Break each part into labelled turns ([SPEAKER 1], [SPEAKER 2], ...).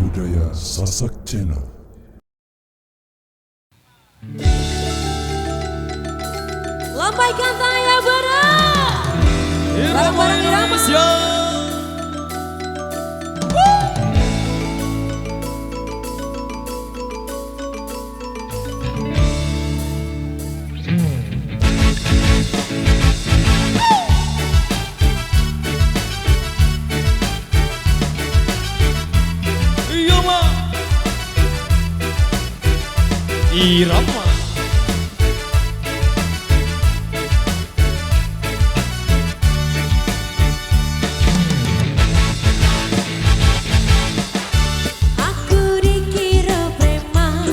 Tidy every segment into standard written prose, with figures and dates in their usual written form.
[SPEAKER 1] budaya Sasak Channel.
[SPEAKER 2] Lambaikan tangan yang berat.
[SPEAKER 3] Irama Indonesia. Irama.
[SPEAKER 2] Aku dikira preman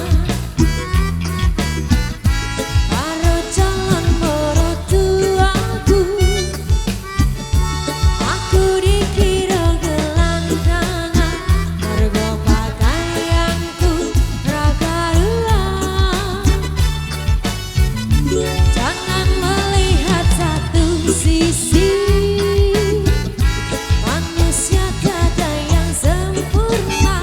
[SPEAKER 2] karo calon mertuaku. Aku dikira gelandangan mergo pakaianku ra karuan. Jangan melihat satu sisi, manusia tiada yang sempurna.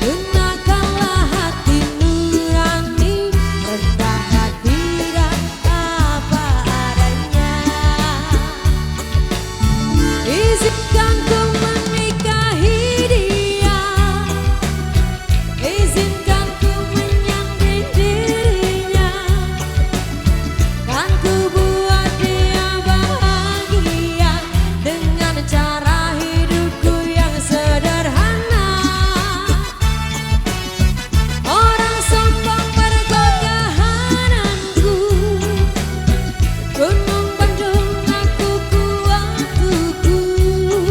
[SPEAKER 2] Gunakanlah hati nurani, rendah hati dan apa adanya. Izinkan ku menikahi dia, izinkan ku menyanding dirinya. Kan ku buat dia bahagia dengan cara hidupku yang sederhana. Orang sombong pergodaanku, Gunung Bandung aku kuat tubuh.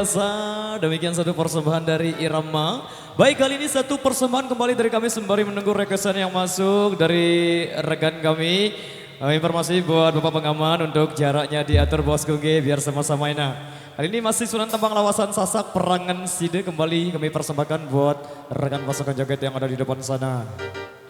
[SPEAKER 3] biasa. Demikian satu persembahan dari Irama. Baik, kali ini satu persembahan kembali dari kami sembari menunggu requestan yang masuk dari rekan kami. Informasi buat Bapak Pengaman untuk jaraknya diatur bosku G biar sama-sama enak. Kali ini masih Sunan Tembang Lawasan Sasak Perangan Side kembali kami persembahkan buat rekan pasukan joget yang ada di depan sana.